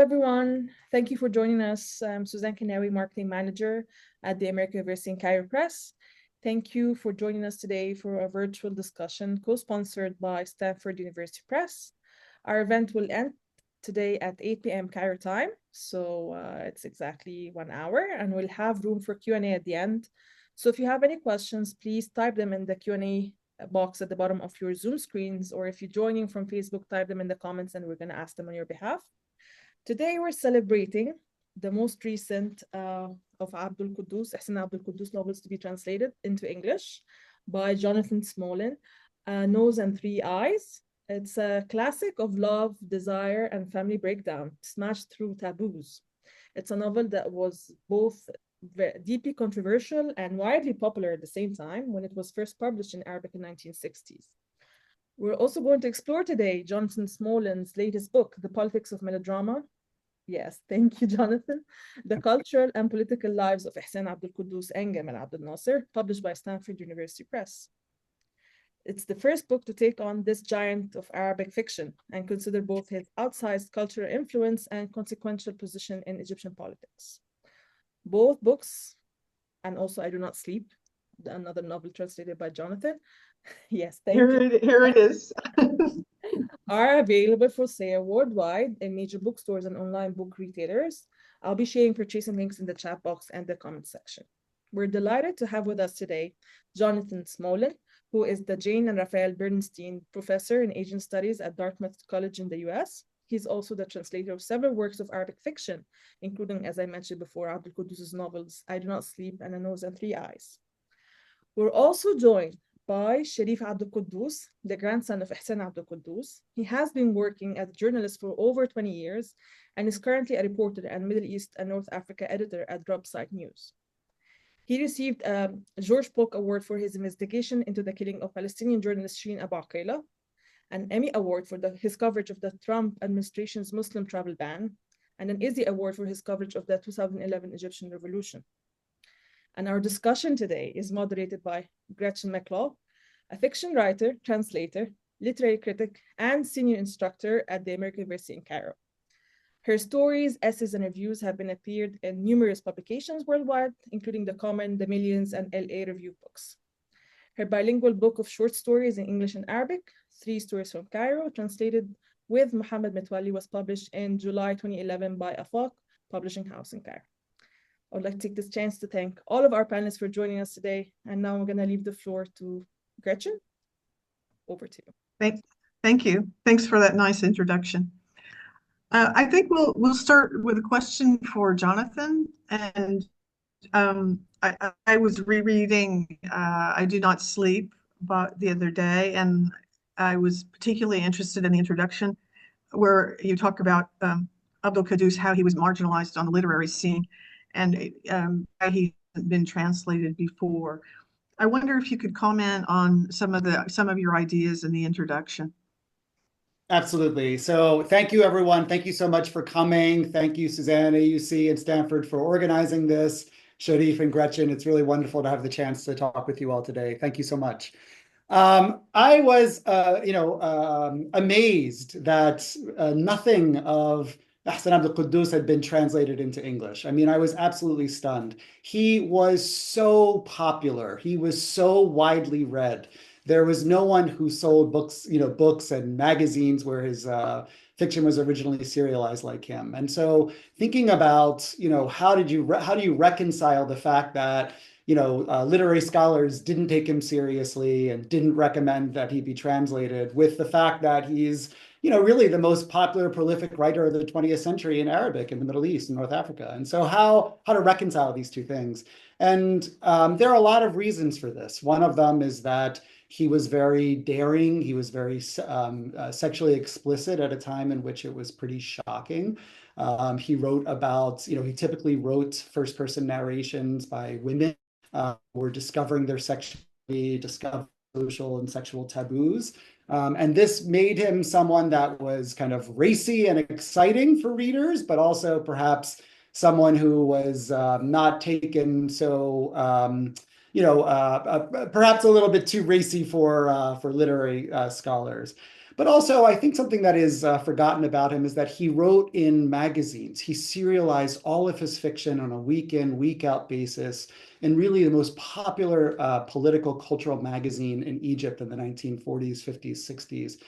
Everyone. Thank you for joining us. I'm Suzanne Kinawi, Marketing Manager at the American University in Cairo Press. Thank you for joining us today for a virtual discussion co-sponsored by Stanford University Press. Our event will end today at 8 p.m. Cairo time, so it's exactly 1 hour, and we'll have room for Q&A at the end. So if you have any questions, please type them in the Q&A box at the bottom of your Zoom screens, or if you're joining from Facebook, type them in the comments and we're going to ask them on your behalf. Today, we're celebrating the most recent of Abdel Kouddous, Ihsan Abdel Kouddous novels to be translated into English by Jonathan Smolin, Nose and Three Eyes. It's a classic of love, desire, and family breakdown, smashed through taboos. It's a novel that was both deeply controversial and widely popular at the same time when it was first published in Arabic in the 1960s. We're also going to explore today Jonathan Smolin's latest book, The Politics of Melodrama. Yes, thank you, Jonathan. The Cultural and Political Lives of Ihsan Abdel Kouddous and Gamal Abdel Nasser, published by Stanford University Press. It's the first book to take on this giant of Arabic fiction and consider both his outsized cultural influence and consequential position in Egyptian politics. Both books, and also I Do Not Sleep, another novel translated by Jonathan. Yes, thank you. Here it is. Are available for sale worldwide in major bookstores and online book retailers. I'll be sharing purchasing links in the chat box and the comment section. We're delighted to have with us today Jonathan Smolin, who is the Jane and Raphael Bernstein Professor in Asian Studies at Dartmouth College in the US. He's also the translator of several works of Arabic fiction, including, as I mentioned before, Abdel Kouddous' novels, I Do Not Sleep and A Nose and Three Eyes. We're also joined by Sharif Abdel Kouddous, the grandson of Ihsan Abdel Kouddous. He has been working as a journalist for over 20 years and is currently a reporter and Middle East and North Africa editor at Grubsite News. He received a George Polk Award for his investigation into the killing of Palestinian journalist Shireen Abu Aqilah, an Emmy Award for his coverage of the Trump administration's Muslim travel ban, and an Izzy Award for his coverage of the 2011 Egyptian Revolution. And our discussion today is moderated by Gretchen McCullough, a fiction writer, translator, literary critic, and senior instructor at the American University in Cairo. Her stories, essays, and reviews have been appeared in numerous publications worldwide, including The Common, The Millions, and LA Review books. Her bilingual book of short stories in English and Arabic, Three Stories from Cairo, translated with Mohammed Metwali, was published in July 2011 by Afaq Publishing House in Cairo. I would like to take this chance to thank all of our panelists for joining us today. And now I'm going to leave the floor to Gretchen. Over to you. Thank you. Thanks for that nice introduction. I think we'll start with a question for Jonathan. And I was rereading I Do Not Sleep the other day, and I was particularly interested in the introduction where you talk about Abdel Kouddous, how he was marginalized on the literary scene, and how he hasn't been translated before. I wonder if you could comment on some of your ideas in the introduction. Absolutely. So thank you, everyone. Thank you so much for coming. Thank you, Suzanne, AUC, and Stanford for organizing this. Sharif and Gretchen, it's really wonderful to have the chance to talk with you all today. Thank you so much. I was, amazed that nothing of Ihsan Abdel Kouddous had been translated into English. I mean, I was absolutely stunned. He was so popular. He was so widely read. There was no one who sold books, books and magazines where his fiction was originally serialized like him. And so thinking about, how do you reconcile the fact that literary scholars didn't take him seriously and didn't recommend that he be translated with the fact that he's really the most popular, prolific writer of the 20th century in Arabic in the Middle East and North Africa. And so how to reconcile these two things? And there are a lot of reasons for this. One of them is that he was very daring. He was very sexually explicit at a time in which it was pretty shocking. He wrote about, he typically wrote first-person narrations by women who were discovering their sexuality, discovering social and sexual taboos. And this made him someone that was kind of racy and exciting for readers, but also perhaps someone who was not taken so, perhaps a little bit too racy for literary scholars. But also, I think something that is forgotten about him is that he wrote in magazines. He serialized all of his fiction on a week in, week out basis, in really the most popular political cultural magazine in Egypt in the 1940s, 50s, 60s.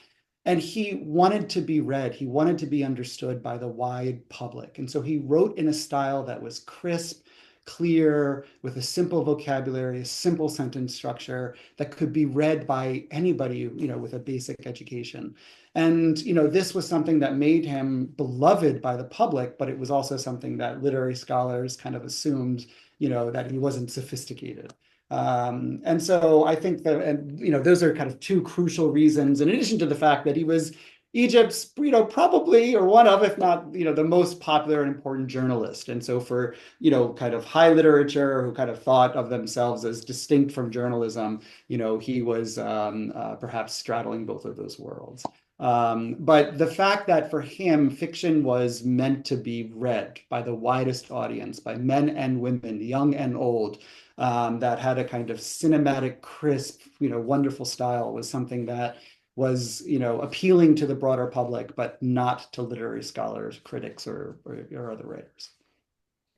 And he wanted to be read. He wanted to be understood by the wide public. And so he wrote in a style that was crisp, clear, with a simple vocabulary, a simple sentence structure that could be read by anybody, with a basic education. And, this was something that made him beloved by the public, but it was also something that literary scholars kind of assumed, that he wasn't sophisticated. And so I think that, those are kind of two crucial reasons, in addition to the fact that he was Egypt's, probably, or one of, if not, the most popular and important journalist. And so for, kind of high literature who kind of thought of themselves as distinct from journalism, he was perhaps straddling both of those worlds. But the fact that for him, fiction was meant to be read by the widest audience, by men and women, young and old, that had a kind of cinematic, crisp, wonderful style, was something that was, appealing to the broader public, but not to literary scholars, critics, or other writers.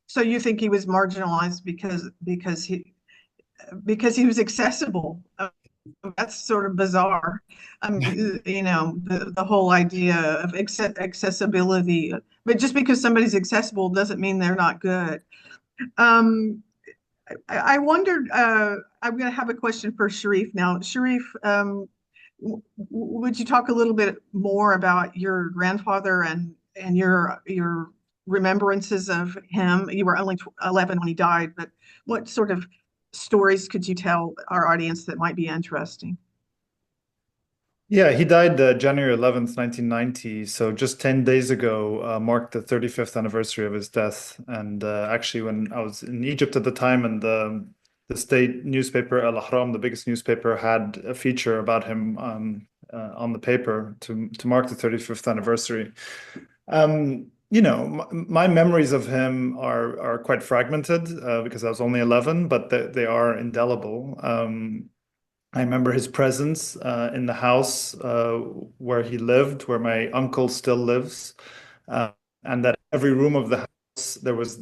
So you think he was marginalized because he was accessible? That's sort of bizarre. I mean, the whole idea of accessibility, but just because somebody's accessible doesn't mean they're not good. I wondered, I'm going to have a question for Sharif now. Sharif, would you talk a little bit more about your grandfather and your remembrances of him? You were only 11 when he died, but what sort of stories could you tell our audience that might be interesting? Yeah, he died January 11th, 1990. So just 10 days ago marked the 35th anniversary of his death. And actually, when I was in Egypt at the time, and the state newspaper, Al-Ahram, the biggest newspaper, had a feature about him on the paper to mark the 35th anniversary. My memories of him are quite fragmented because I was only 11, but they are indelible. I remember his presence in the house where he lived, where my uncle still lives, and that every room of the house, there was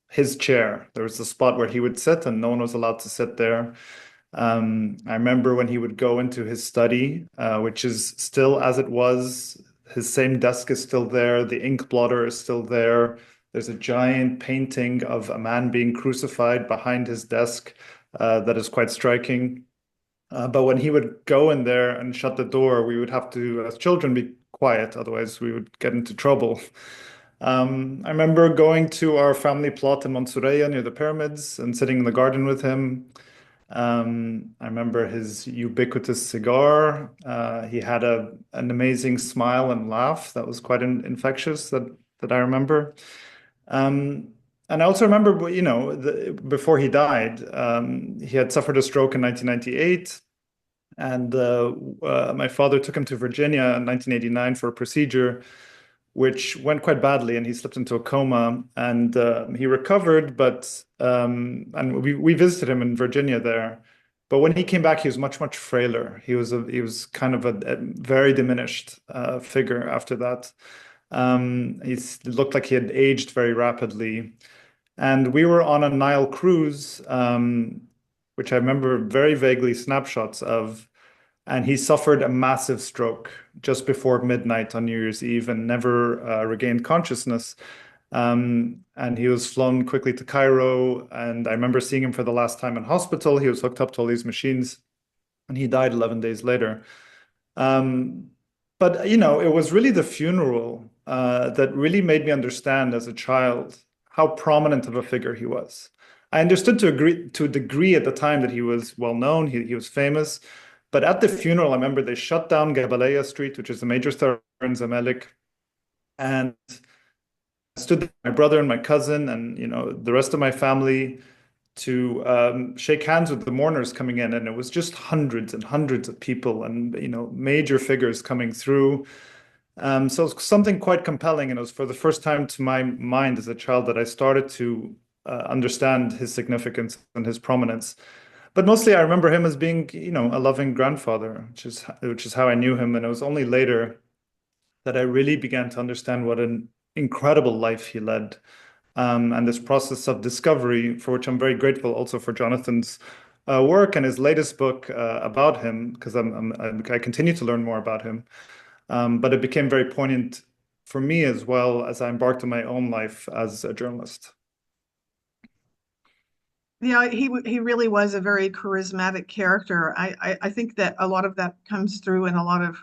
his chair. There was the spot where he would sit, and no one was allowed to sit there. I remember when he would go into his study, which is still as it was. His same desk is still there. The ink blotter is still there. There's a giant painting of a man being crucified behind his desk that is quite striking. But when he would go in there and shut the door, we would have to, as children, be quiet. Otherwise, we would get into trouble. I remember going to our family plot in Mansouriyah near the pyramids and sitting in the garden with him. I remember his ubiquitous cigar. He had an amazing smile and laugh that was quite infectious that I remember. And I also remember, before he died, he had suffered a stroke in 1998. And my father took him to Virginia in 1989 for a procedure, which went quite badly, and he slipped into a coma. And he recovered, and we visited him in Virginia there. But when he came back, he was much, much frailer. He was kind of a very diminished figure after that. He looked like he had aged very rapidly. And we were on a Nile cruise, which I remember very vaguely snapshots of. And he suffered a massive stroke just before midnight on New Year's Eve and never regained consciousness. And he was flown quickly to Cairo. And I remember seeing him for the last time in hospital. He was hooked up to all these machines, and he died 11 days later. But, it was really the funeral that really made me understand as a child how prominent of a figure he was. I understood to a degree at the time that he was well known, he was famous. But at the funeral, I remember they shut down Gabalaya Street, which is the major thoroughfare in Zamalek. And I stood there with my brother and my cousin and, the rest of my family to shake hands with the mourners coming in. And it was just hundreds and hundreds of people and, major figures coming through. So it was something quite compelling. And it was for the first time to my mind as a child that I started to understand his significance and his prominence. But mostly I remember him as being, a loving grandfather, which is how I knew him. And it was only later that I really began to understand what an incredible life he led. And this process of discovery, for which I'm very grateful also for Jonathan's work and his latest book about him, because I continue to learn more about him. But it became very poignant for me as well as I embarked on my own life as a journalist. Yeah, he really was a very charismatic character. I think that a lot of that comes through in a lot of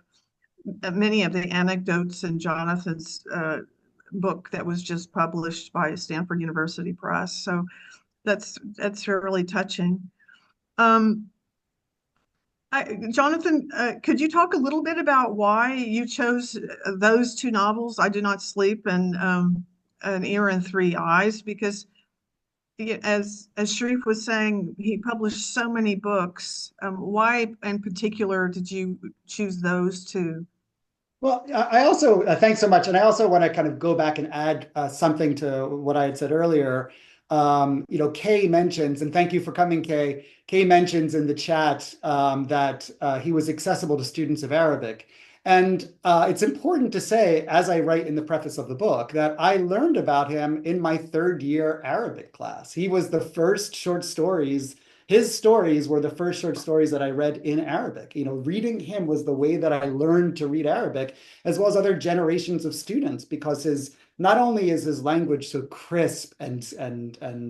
many of the anecdotes in Jonathan's book that was just published by Stanford University Press. So that's really touching. Jonathan, could you talk a little bit about why you chose those two novels, I Do Not Sleep and An Ear and Three Eyes? Because as Sharif was saying, he published so many books. Why in particular did you choose those two? Well, I also, thanks so much. And I also want to kind of go back and add something to what I had said earlier. Kay mentions, and thank you for coming, Kay. Kay mentions in the chat that he was accessible to students of Arabic. And it's important to say, as I write in the preface of the book, that I learned about him in my third year Arabic class. He was the first short stories. His stories were the first short stories that I read in Arabic. Reading him was the way that I learned to read Arabic, as well as other generations of students, because not only is his language so crisp and kind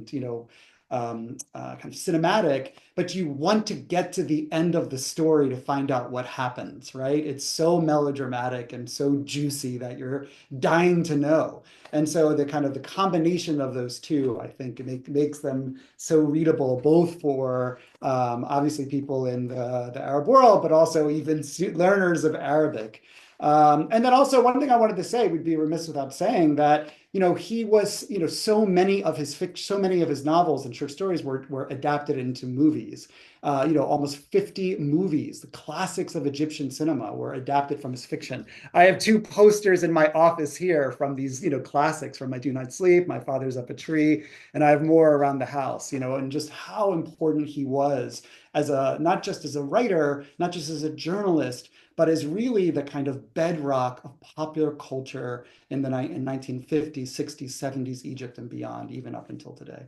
of cinematic, but you want to get to the end of the story to find out what happens, right? It's so melodramatic and so juicy that you're dying to know. And so the combination of those two, I think, makes them so readable, both for obviously people in the Arab world, but also even learners of Arabic. And then also one thing I wanted to say, we'd be remiss without saying that, he was, so many of his novels and short stories were adapted into movies. Almost 50 movies, the classics of Egyptian cinema, were adapted from his fiction. I have two posters in my office here from these, classics, from I Do Not Sleep, My Father's Up a Tree, and I have more around the house, and just how important he was as not just as a writer, not just as a journalist, but as really the kind of bedrock of popular culture in 1950s, 60s, 70s Egypt and beyond, even up until today.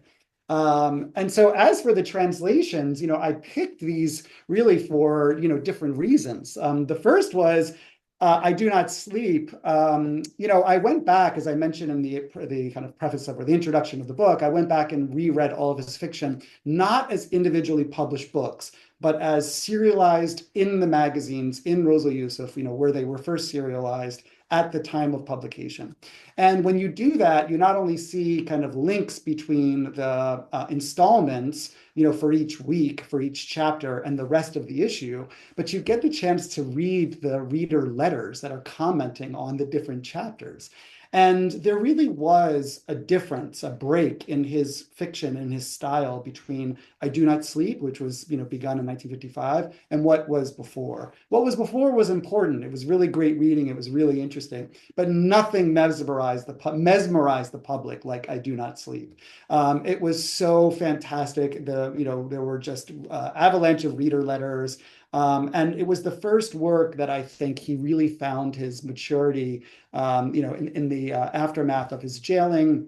And so as for the translations, I picked these really for, different reasons. The first was I Do Not Sleep. I went back, as I mentioned in the kind of preface or the introduction of the book, I went back and reread all of his fiction, not as individually published books, but as serialized in the magazines in al-Yusuf, where they were first serialized at the time of publication. And when you do that, you not only see kind of links between the installments, for each week, for each chapter and the rest of the issue, but you get the chance to read the reader letters that are commenting on the different chapters. And there really was a difference, a break in his fiction and his style between I Do Not Sleep, which was begun in 1955, and what was before. What was before was important. It was really great reading. It was really interesting, but nothing mesmerized the public like I Do Not Sleep. It was so fantastic. There were just avalanche of reader letters. And it was the first work that I think he really found his maturity, in the aftermath of his jailing,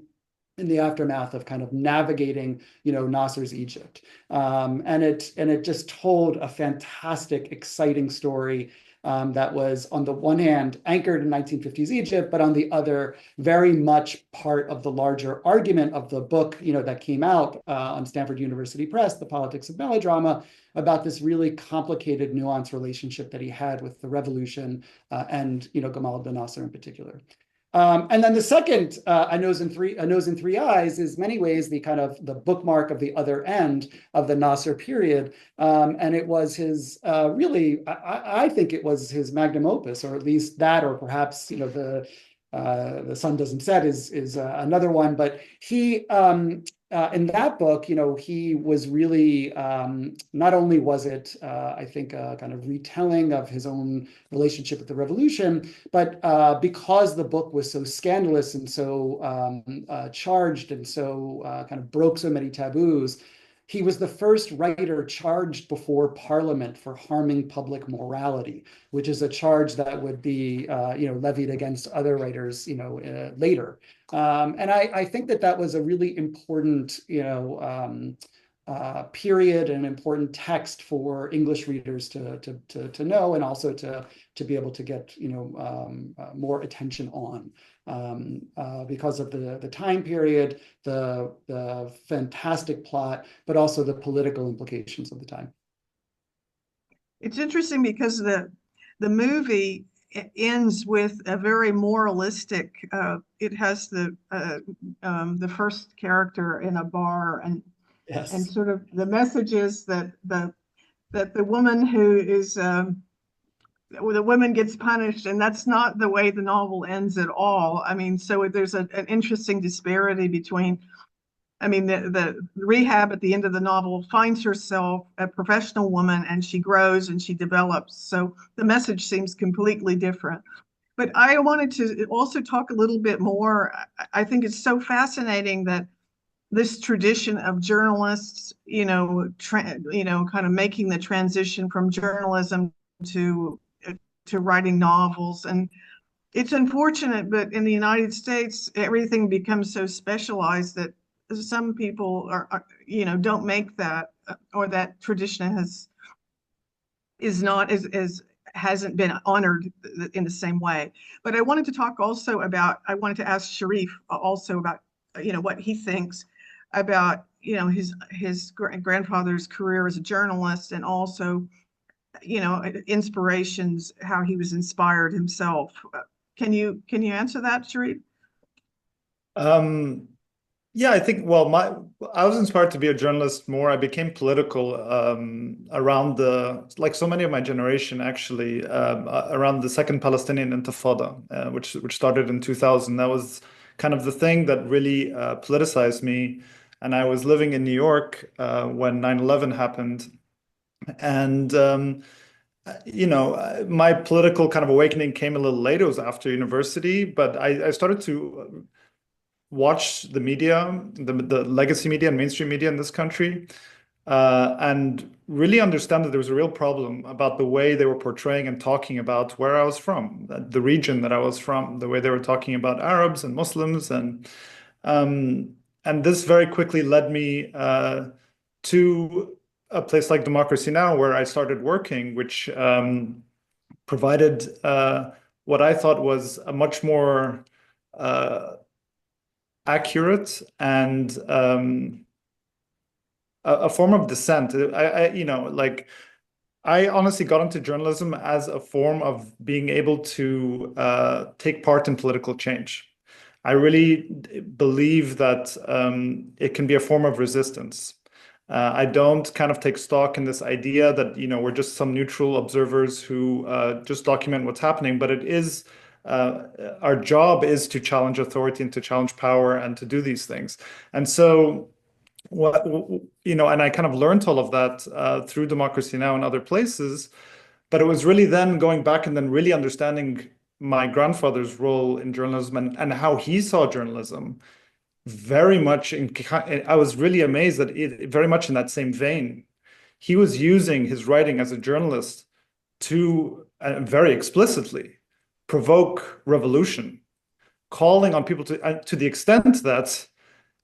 in the aftermath of kind of navigating, Nasser's Egypt. And it just told a fantastic, exciting story that was, on the one hand, anchored in 1950s Egypt, but on the other, very much part of the larger argument of the book, that came out on Stanford University Press, The Politics of Melodrama, about this really complicated, nuanced relationship that he had with the revolution and, Gamal Abdel Nasser in particular. And then the second, A Nose in Three Eyes, is many ways the kind of the bookmark of the other end of the Nasser period. And it was his really, I think it was his magnum opus, or at least that, or perhaps, the Sun Doesn't Set is another one. But he, in that book, he was really, not only was it, I think, a kind of retelling of his own relationship with the revolution, but because the book was so scandalous and so charged and so kind of broke so many taboos, He was the first writer charged before Parliament for harming public morality, which is a charge that would be, levied against other writers, later. And I think that was a really important, period, and an important text for English readers to know, and also to be able to get more attention on, because of the time period, the fantastic plot, but also the political implications of the time. It's interesting because the movie ends with a very moralistic. It has the first character in a bar, and Yes. and sort of the message is that the woman who is the woman gets punished, and that's not the way the novel ends at all. I mean, so there's an interesting disparity between, I mean, the Rehab at the end of the novel finds herself a professional woman, and she grows and she develops. So the message seems completely different. But I wanted to also talk a little bit more. I think it's so fascinating that this tradition of journalists, kind of making the transition from journalism to writing novels. And it's unfortunate, but in the United States, everything becomes so specialized that some people don't make that, or that tradition hasn't been honored in the same way. But I wanted to ask Sharif also about, what he thinks about, his grandfather's career as a journalist, and also, inspirations, how he was inspired himself. Can you answer that, Sharif? Yeah, I think, I was inspired to be a journalist more. I became political around like so many of my generation, actually, around the Second Palestinian Intifada, which started in 2000. That was kind of the thing that really politicized me. And I was living in New York when 9/11 happened. And my political kind of awakening came a little later. It was after university, but I started to watch the media, the legacy media and mainstream media in this country, and really understand that there was a real problem about the way they were portraying and talking about where I was from, the region that I was from, the way they were talking about Arabs and Muslims, and this very quickly led me to a place like Democracy Now!, where I started working, which provided what I thought was a much more accurate and a form of dissent. I honestly got into journalism as a form of being able to take part in political change. I really believe that it can be a form of resistance. I don't kind of take stock in this idea that, we're just some neutral observers who just document what's happening, but it is our job is to challenge authority and to challenge power and to do these things. And so and I kind of learned all of that through Democracy Now! And other places, but it was really then going back and then really understanding my grandfather's role in journalism and how he saw journalism. Very much I was really amazed that very much in that same vein. He was using his writing as a journalist to very explicitly provoke revolution, calling on people to the extent that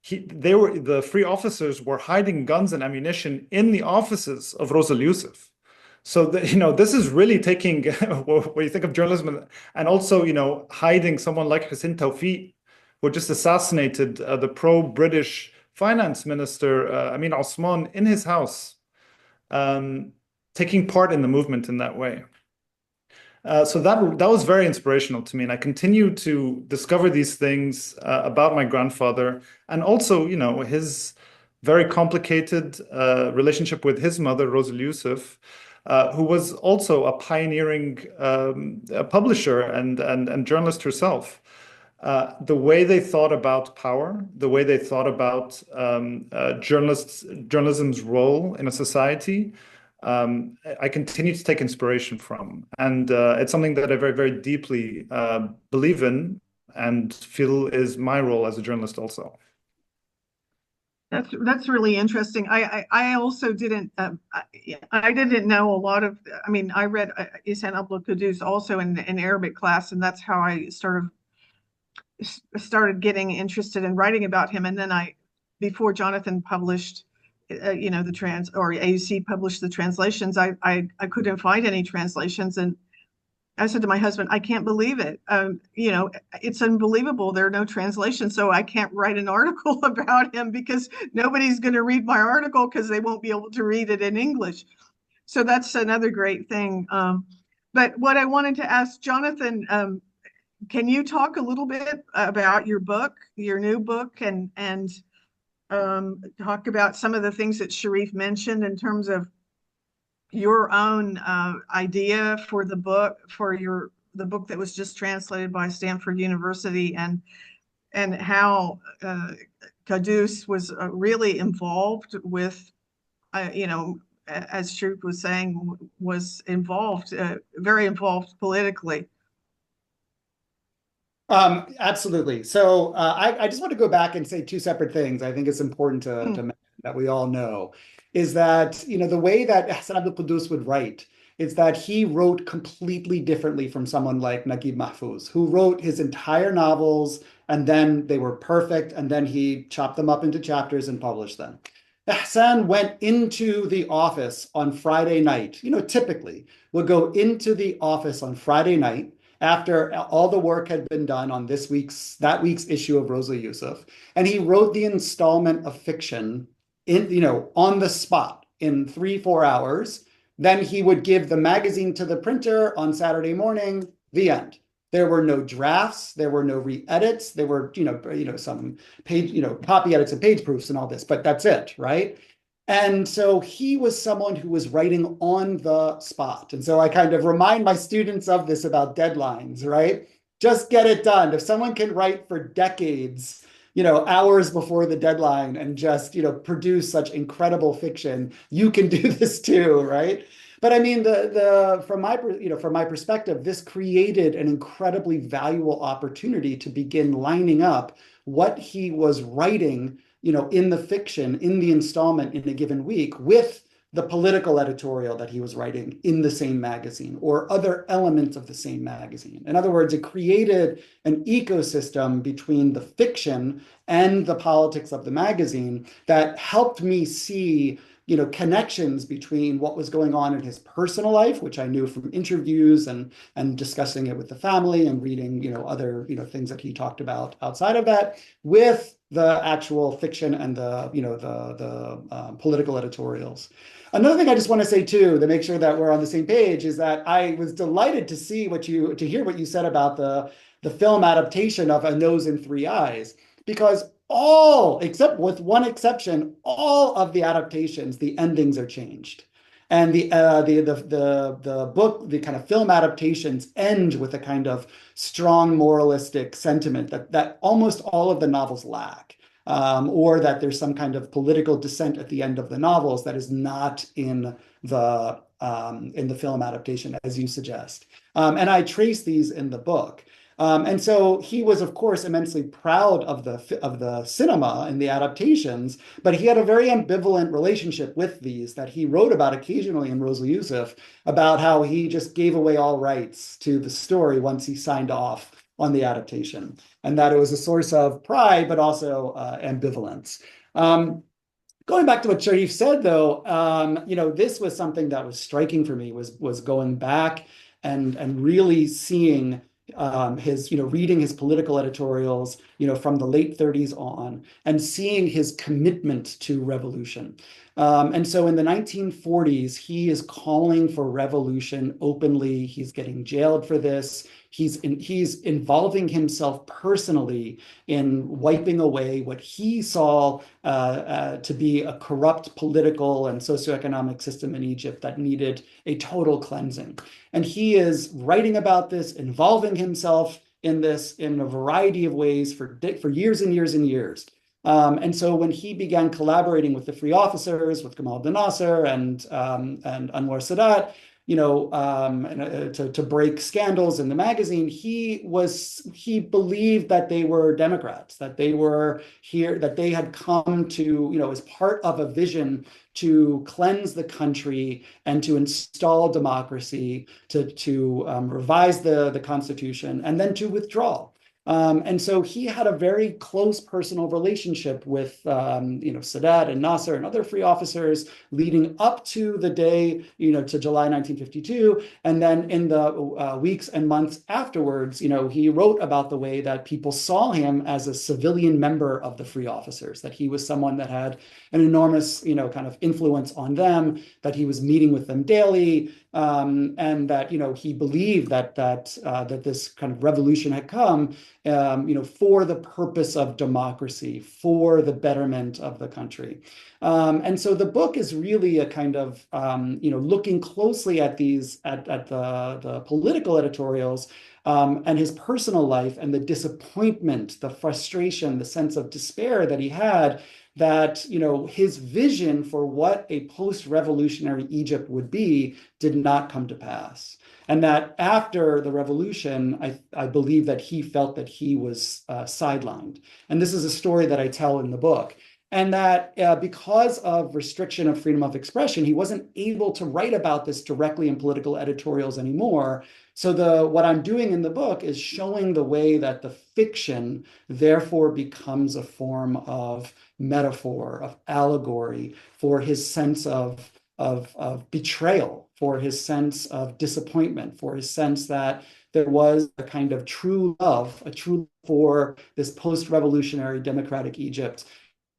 the free officers were hiding guns and ammunition in the offices of al-Yusuf. So this is really taking what you think of journalism, and also hiding someone like Hussein Tawfiq, who just assassinated the pro-British finance minister Amin Osman in his house, taking part in the movement in that way. So that was very inspirational to me, and I continue to discover these things about my grandfather, and also his very complicated relationship with his mother, al-Yusuf, who was also a pioneering publisher and journalist herself. The way they thought about power, the way they thought about journalism's role in a society, I continue to take inspiration from. And it's something that I very, very deeply believe in and feel is my role as a journalist also. That's really interesting. I also didn't I didn't know a lot of. I mean, I read Ihsan Abdel Kouddous also in Arabic class, and that's how I started getting interested in writing about him. And then before Jonathan published, the AUC published the translations, I couldn't find any translations, and I said to my husband, I can't believe it. It's unbelievable. There are no translations, so I can't write an article about him because nobody's going to read my article because they won't be able to read it in English. So that's another great thing. But what I wanted to ask Jonathan, can you talk a little bit about your book, your new book, and talk about some of the things that Sharif mentioned in terms of your own idea for the book, the book that was just translated by Stanford University, and how Kouddous was really involved with, as Sharif was saying, was involved, very involved politically. Absolutely. So I just want to go back and say two separate things. I think it's important to mention that we all know is that, the way that Ihsan Abdel Kouddous would write is that he wrote completely differently from someone like Naguib Mahfouz, who wrote his entire novels and then they were perfect and then he chopped them up into chapters and published them. Ihsan went into the office on Friday night, typically would go into the office on Friday night after all the work had been done on that week's issue of al-Yusuf, and he wrote the installment of fiction on the spot in 3-4 hours. Then he would give the magazine to the printer on Saturday morning. The end. There were no drafts. There were no re-edits. There were some page copy edits and page proofs and all this, but that's it, right? And so he was someone who was writing on the spot. And so I kind of remind my students of this about deadlines, right? Just get it done. If someone can write for decades, hours before the deadline and just, produce such incredible fiction, you can do this too, right? But I mean, from my perspective, this created an incredibly valuable opportunity to begin lining up what he was writing in the fiction, in the installment in a given week with the political editorial that he was writing in the same magazine or other elements of the same magazine. In other words, it created an ecosystem between the fiction and the politics of the magazine that helped me see connections between what was going on in his personal life, which I knew from interviews and discussing it with the family and reading, other, things that he talked about outside of that, with the actual fiction and the political editorials. Another thing I just want to say too, to make sure that we're on the same page, is that I was delighted to hear what you said about the film adaptation of A Nose and Three Eyes, because except with one exception, all of the adaptations, the endings are changed. And the book, the kind of film adaptations end with a kind of strong moralistic sentiment that almost all of the novels lack, or that there's some kind of political dissent at the end of the novels that is not in the film adaptation, as you suggest. And I trace these in the book. And so he was, of course, immensely proud of the cinema and the adaptations, but he had a very ambivalent relationship with these that he wrote about occasionally in al-Yusuf, about how he just gave away all rights to the story once he signed off on the adaptation, and that it was a source of pride, but also ambivalence. Going back to what Sharif said, though, this was something that was striking for me, was going back and really seeing his, reading his political editorials, from the late 30s on, and seeing his commitment to revolution. And so in the 1940s, he is calling for revolution openly. He's getting jailed for this. He's involving himself personally in wiping away what he saw to be a corrupt political and socioeconomic system in Egypt that needed a total cleansing. And he is writing about this, involving himself in this in a variety of ways for years and years and years. And so when he began collaborating with the Free Officers, with Gamal Abdel Nasser and Anwar Sadat, to break scandals in the magazine. He believed that they were Democrats, that they were here, that they had come to, as part of a vision to cleanse the country and to install democracy, to revise the Constitution, and then to withdraw. And so he had a very close personal relationship with, Sadat and Nasser and other free officers leading up to the day, to July 1952. And then in the weeks and months afterwards, he wrote about the way that people saw him as a civilian member of the free officers, that he was someone that had an enormous, kind of influence on them, that he was meeting with them daily, and that, he believed that this kind of revolution had come, for the purpose of democracy, for the betterment of the country. And so the book is really a kind of, looking closely at the political editorials, and his personal life and the disappointment, the frustration, the sense of despair that he had, that his vision for what a post-revolutionary Egypt would be did not come to pass. And that after the revolution, I believe that he felt that he was sidelined. And this is a story that I tell in the book. And that because of restriction of freedom of expression, he wasn't able to write about this directly in political editorials anymore. So what I'm doing in the book is showing the way that the fiction therefore becomes a form of metaphor, of allegory, for his sense of betrayal, for his sense of disappointment, for his sense that there was a kind of true love for this post-revolutionary democratic Egypt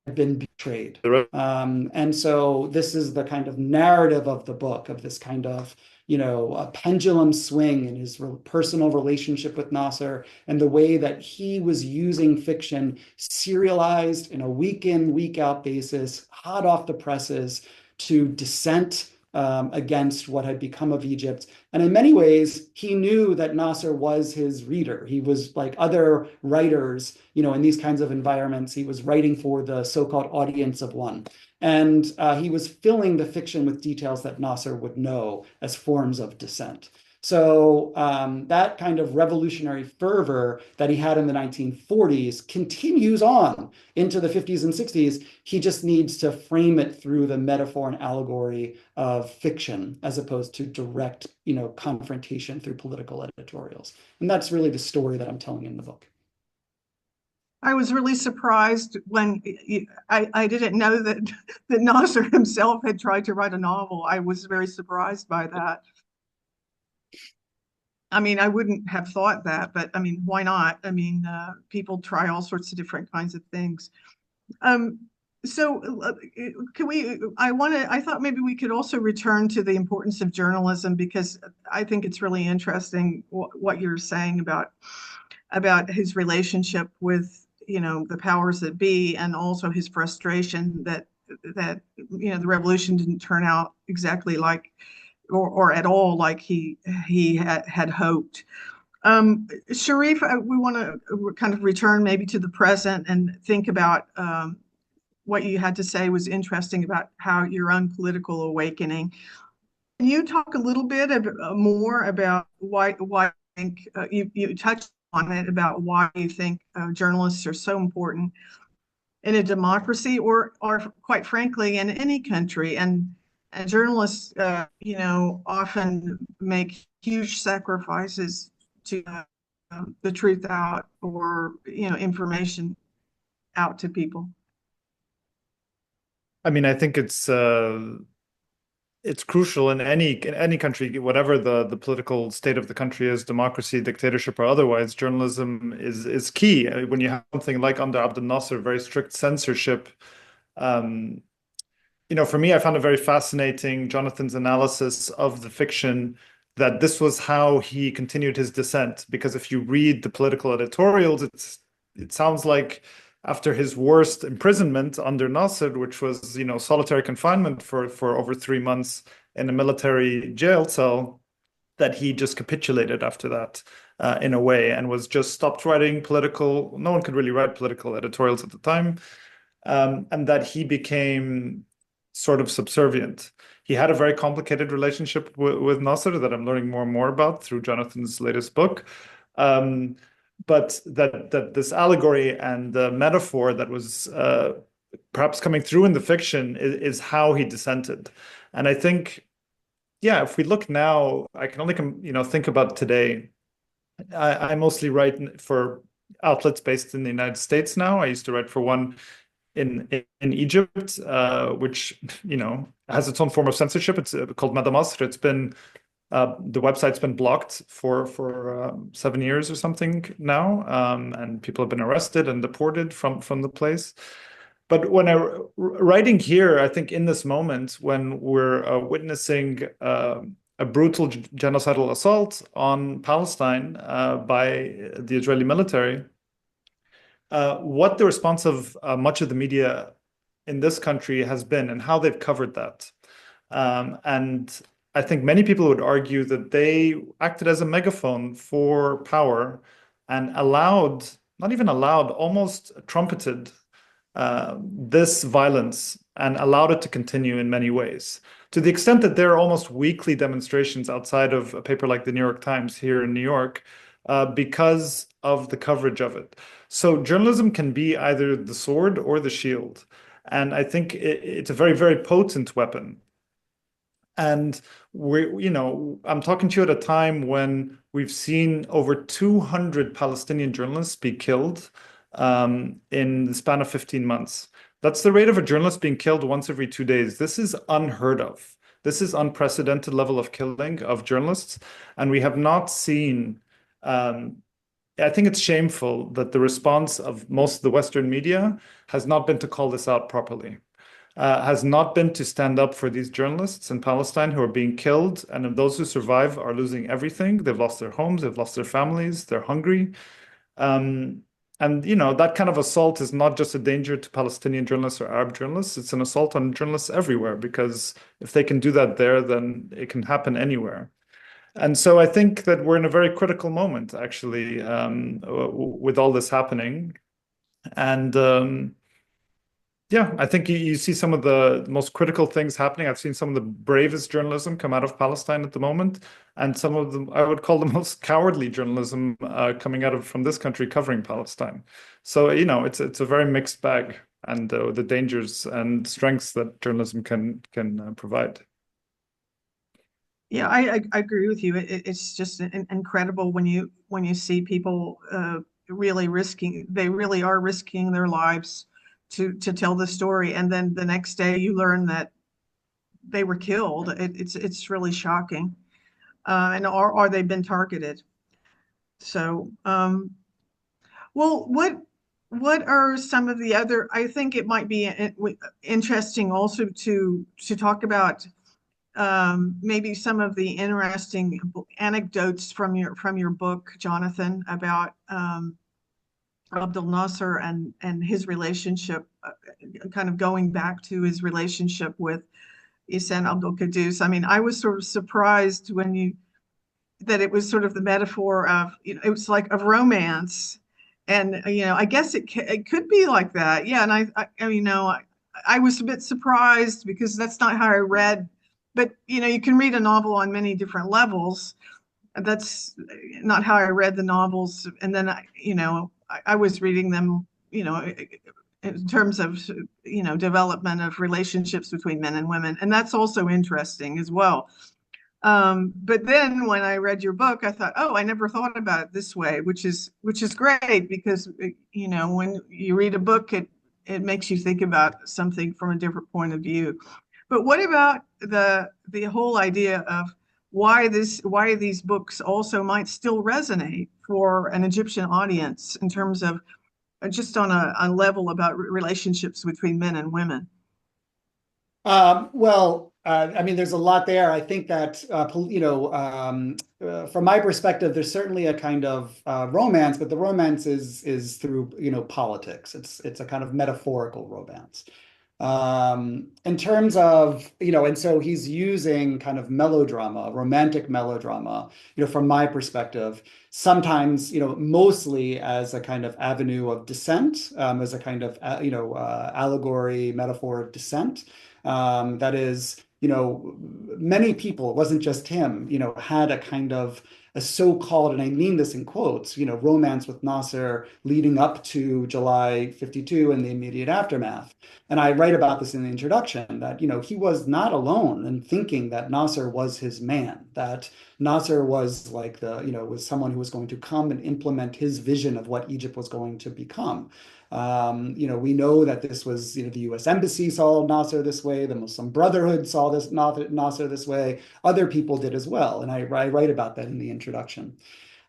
had been betrayed. And so this is the kind of narrative of the book, of this kind of, a pendulum swing in his personal relationship with Nasser, and the way that he was using fiction serialized in a week in, week out basis, hot off the presses, to dissent against what had become of Egypt. And in many ways, he knew that Nasser was his reader. He was like other writers, in these kinds of environments. He was writing for the so-called audience of one. And he was filling the fiction with details that Nasser would know as forms of dissent. So that kind of revolutionary fervor that he had in the 1940s continues on into the 50s and 60s. He just needs to frame it through the metaphor and allegory of fiction, as opposed to direct, confrontation through political editorials. And that's really the story that I'm telling in the book. I was really surprised when I didn't know that Nasser himself had tried to write a novel. I was very surprised by that. I mean, I wouldn't have thought that, but I mean, why not? I mean, people try all sorts of different kinds of things. So I thought maybe we could also return to the importance of journalism, because I think it's really interesting what you're saying about his relationship with, the powers that be, and also his frustration that the revolution didn't turn out exactly like, or at all like he had hoped. Sharif, we want to kind of return maybe to the present and think about what you had to say was interesting about how your own political awakening. Can you talk a little bit more about why you think you touched on it, about why you think journalists are so important in a democracy, or quite frankly in any country? And journalists, often make huge sacrifices to the truth out, or information out to people. I mean, I think it's crucial in any country, whatever the political state of the country is, democracy, dictatorship, or otherwise. Journalism is key. When you have something like under Abdel Nasser, very strict censorship. For me, I found it very fascinating, Jonathan's analysis of the fiction, that this was how he continued his dissent. Because if you read the political editorials, it sounds like after his worst imprisonment under Nasser, which was, solitary confinement for over 3 months in a military jail cell, that he just capitulated after that in a way, and was just stopped writing political. No one could really write political editorials at the time. And that he became sort of subservient. He had a very complicated relationship with Nasser that I'm learning more and more about through Jonathan's latest book. But that this allegory and the metaphor that was perhaps coming through in the fiction is how he dissented. And I think, yeah, if we look now, I can only think about today. I mostly write for outlets based in the United States now. I used to write for one in Egypt, which has its own form of censorship. It's called Masr. It's been the website's been blocked for 7 years or something now, and people have been arrested and deported from the place. But when writing here, I think in this moment when we're witnessing a brutal genocidal assault on Palestine by the Israeli military, what the response of much of the media in this country has been and how they've covered that. And I think many people would argue that they acted as a megaphone for power and not even allowed, almost trumpeted this violence and allowed it to continue in many ways, to the extent that there are almost weekly demonstrations outside of a paper like the New York Times here in New York because of the coverage of it. So journalism can be either the sword or the shield. And I think it's a very, very potent weapon. And I'm talking to you at a time when we've seen over 200 Palestinian journalists be killed in the span of 15 months. That's the rate of a journalist being killed once every 2 days. This is unheard of. This is unprecedented level of killing of journalists. And we have not seen, I think it's shameful that the response of most of the Western media has not been to call this out properly. Has not been to stand up for these journalists in Palestine who are being killed. And those who survive are losing everything. They've lost their homes, they've lost their families, they're hungry. And that kind of assault is not just a danger to Palestinian journalists or Arab journalists. It's an assault on journalists everywhere, because if they can do that there, then it can happen anywhere. And so I think that we're in a very critical moment, actually, with all this happening. And yeah, I think you see some of the most critical things happening. I've seen some of the bravest journalism come out of Palestine at the moment, and some of them I would call the most cowardly journalism coming out from this country covering Palestine. So it's a very mixed bag, and the dangers and strengths that journalism can provide. Yeah, I agree with you. It's just incredible when you see people really are risking their lives to tell the story, and then the next day you learn that they were killed. It's really shocking, and or they've been targeted. So, well, what are some of the other? I think it might be interesting also to talk about maybe some of the interesting anecdotes from your book, Jonathan, about Abdel Nasser and his relationship, kind of going back to his relationship with Ihsan Abdel Kouddous. I mean, I was sort of surprised that it was sort of the metaphor of, it was like of romance, and I guess it could be like that. Yeah, and I was a bit surprised because that's not how I read. But you can read a novel on many different levels. That's not how I read the novels, and then I was reading them, in terms of, development of relationships between men and women. And that's also interesting as well. But then when I read your book, I thought, oh, I never thought about it this way, which is great, because, when you read a book, it makes you think about something from a different point of view. But what about the whole idea of why these books also might still resonate for an Egyptian audience in terms of just on a level about relationships between men and women? Well, I mean, there's a lot there. I think that, from my perspective, there's certainly a kind of romance, but the romance is through, politics. It's a kind of metaphorical romance. In terms of, and so he's using kind of melodrama, romantic melodrama, from my perspective, sometimes, mostly as a kind of avenue of dissent, as a kind of, allegory, metaphor of dissent. That is, many people, it wasn't just him, had a kind of a so-called, and I mean this in quotes, romance with Nasser leading up to July 52 and the immediate aftermath. And I write about this in the introduction that, he was not alone in thinking that Nasser was his man, that Nasser was like was someone who was going to come and implement his vision of what Egypt was going to become. We know that this was, the US Embassy saw Nasser this way, the Muslim Brotherhood saw this Nasser this way, other people did as well. And I write about that in the introduction.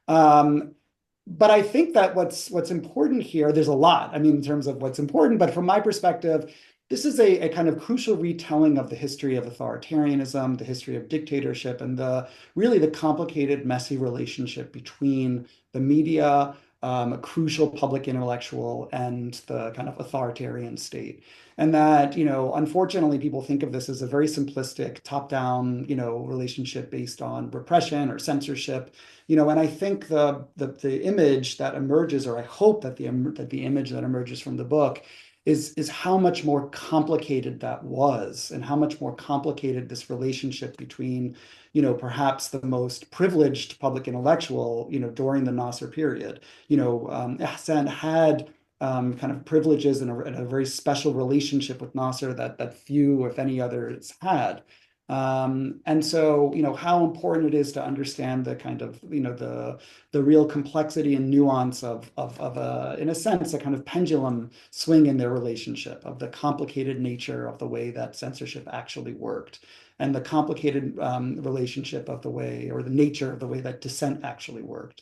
But I think that what's important here, there's a lot, in terms of what's important, but from my perspective, this is a kind of crucial retelling of the history of authoritarianism, the history of dictatorship, and really the complicated, messy relationship between the media, a crucial public intellectual, and the kind of authoritarian state. And that, unfortunately, people think of this as a very simplistic top-down, relationship based on repression or censorship. And I think the image that emerges, or I hope that the image that emerges from the book is how much more complicated that was, and how much more complicated this relationship between, perhaps the most privileged public intellectual, during the Nasser period. Ihsan had kind of privileges and a very special relationship with Nasser that few, if any others, had. And so, how important it is to understand the kind of, the real complexity and nuance of in a sense, a kind of pendulum swing in their relationship, of the complicated nature of the way that censorship actually worked, and the complicated relationship of the way, or the nature of the way that dissent actually worked.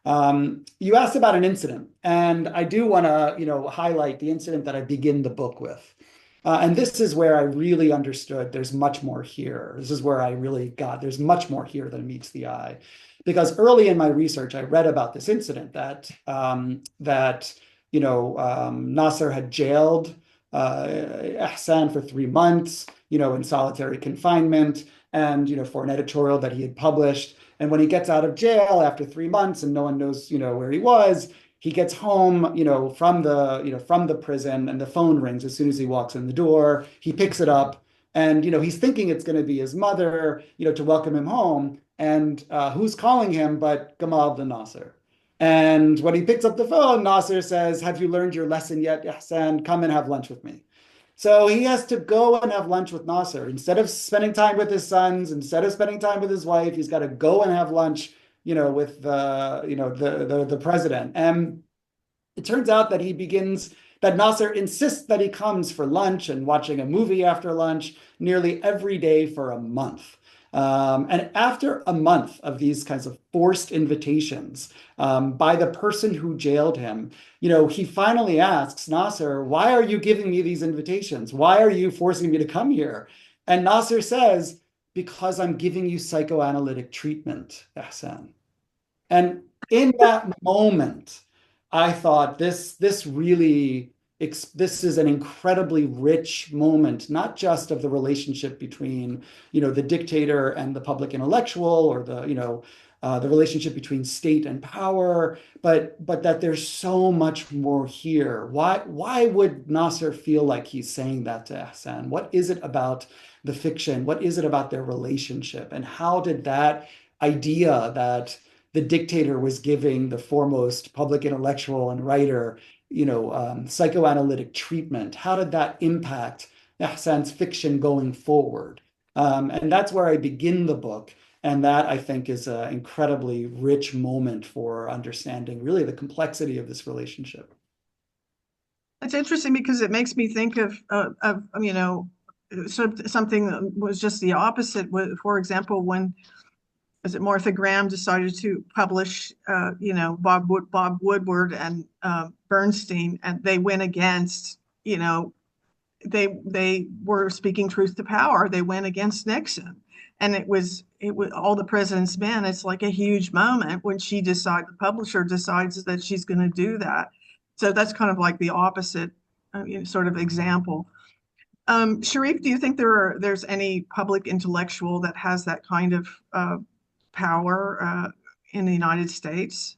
You asked about an incident, and I do want to, highlight the incident that I begin the book with. And this is where I really understood there's much more here. This is where I really got, there's much more here than meets the eye. Because early in my research, I read about this incident that Nasser had jailed Ihsan for 3 months, in solitary confinement, and, for an editorial that he had published. And when he gets out of jail after 3 months and no one knows, where he was, he gets home, from the prison, and the phone rings as soon as he walks in the door. He picks it up, and, he's thinking it's going to be his mother, to welcome him home. And who's calling him but Gamal the Nasser? And when he picks up the phone, Nasser says, "Have you learned your lesson yet, Ihsan? Come and have lunch with me." So he has to go and have lunch with Nasser. Instead of spending time with his sons, instead of spending time with his wife, he's got to go and have lunch, with the president. And it turns out that Nasser insists that he comes for lunch and watching a movie after lunch nearly every day for a month. And after a month of these kinds of forced invitations by the person who jailed him, he finally asks Nasser, "Why are you giving me these invitations? Why are you forcing me to come here?" And Nasser says, "Because I'm giving you psychoanalytic treatment, Ihsan." And in that moment, I thought this is an incredibly rich moment, not just of the relationship between, the dictator and the public intellectual, or the relationship between state and power, but that there's so much more here. Why would Nasser feel like he's saying that to Ihsan? What is it about the fiction? What is it about their relationship? And how did that idea that the dictator was giving the foremost public intellectual and writer, psychoanalytic treatment, how did that impact Ihsan's fiction going forward? And that's where I begin the book. And that, I think, is an incredibly rich moment for understanding really the complexity of this relationship. It's interesting because it makes me think of something that was just the opposite. For example, when Martha Graham decided to publish, Bob Woodward and Bernstein, and they went against, they were speaking truth to power. They went against Nixon, and it was all the president's men. It's like a huge moment when the publisher decides that she's going to do that. So that's kind of like the opposite, sort of example. Sharif, do you think there's any public intellectual that has that kind of power in the United States?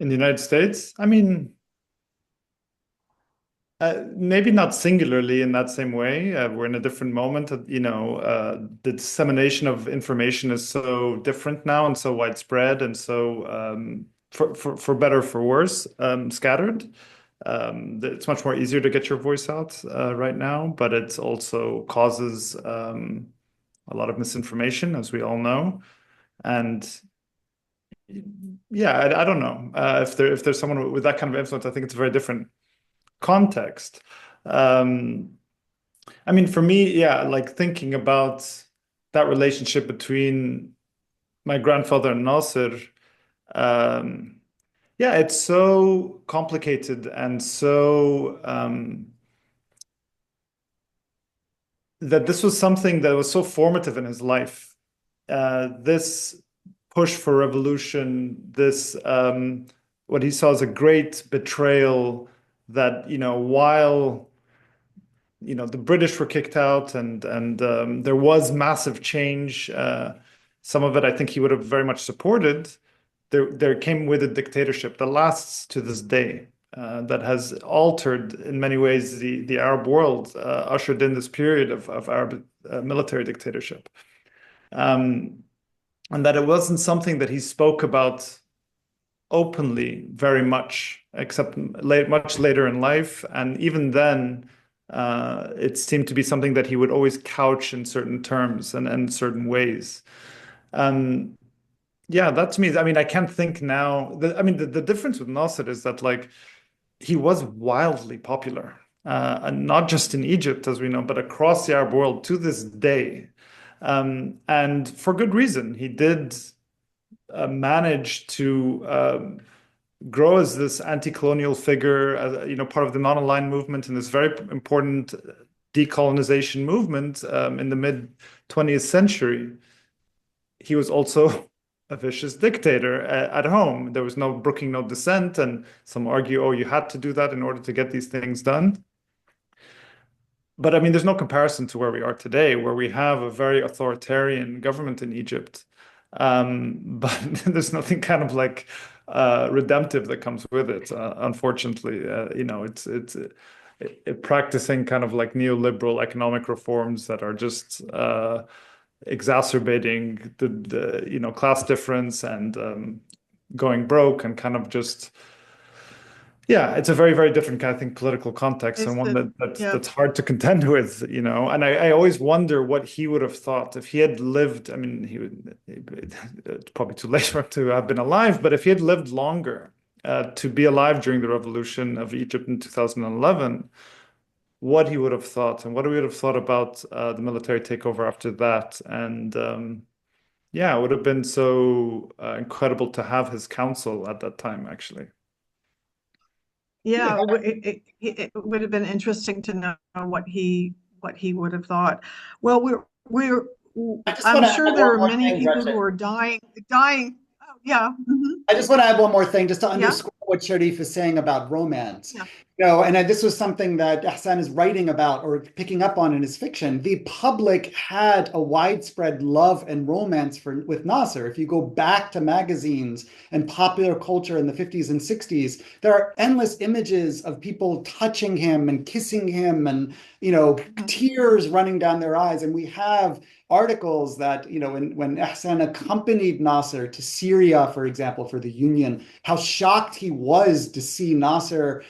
In the United States, I mean, maybe not singularly in that same way. We're in a different moment. The dissemination of information is so different now and so widespread and so, for better or for worse, scattered. It's much more easier to get your voice out right now, but it also causes a lot of misinformation, as we all know. And yeah, I don't know if there's someone with that kind of influence. I think it's a very different context. I mean, for me, yeah, like thinking about that relationship between my grandfather and Nasser, yeah, it's so complicated and so that this was something that was so formative in his life. This push for revolution, this what he saw as a great betrayal that, while the British were kicked out and there was massive change. Some of it I think he would have very much supported. There came with a dictatorship that lasts to this day, that has altered in many ways the Arab world, ushered in this period of Arab military dictatorship. And that it wasn't something that he spoke about openly very much, except much later in life. And even then, it seemed to be something that he would always couch in certain terms and certain ways. Yeah, that to me, I mean, I can't think now. I mean, the difference with Nasser is that like he was wildly popular, and not just in Egypt, as we know, but across the Arab world to this day. And for good reason. He did manage to grow as this anti-colonial figure, part of the non-aligned movement in this very important decolonization movement in the mid-20th century. He was also a vicious dictator at home. There was no brooking no dissent, and some argue, oh, you had to do that in order to get these things done. But I mean, there's no comparison to where we are today, where we have a very authoritarian government in Egypt. But there's nothing kind of like redemptive that comes with it, unfortunately. It's practicing kind of like neoliberal economic reforms that are just exacerbating the class difference and going broke and kind of just. Yeah, it's a very, very different kind of thing, political context, and one that's hard to contend with, And I always wonder what he would have thought if he had lived. I mean, it's probably too late for him to have been alive, but if he had lived longer, to be alive during the revolution of Egypt in 2011, what he would have thought and what he would have thought about the military takeover after that. And yeah, it would have been so incredible to have his counsel at that time, actually. Yeah, it would have been interesting to know what he would have thought. Well, I'm sure there are many people who are dying. Oh, yeah. I just want to add one more thing, just to underscore what Sharif is saying about romance. And this was something that Ihsan is writing about or picking up on in his fiction. The public had a widespread love and romance with Nasser. If you go back to magazines and popular culture in the 50s and 60s, there are endless images of people touching him and kissing him and, tears running down their eyes. And we have articles that, when Ihsan accompanied Nasser to Syria, for example, for the Union, how shocked he was to see Nasser,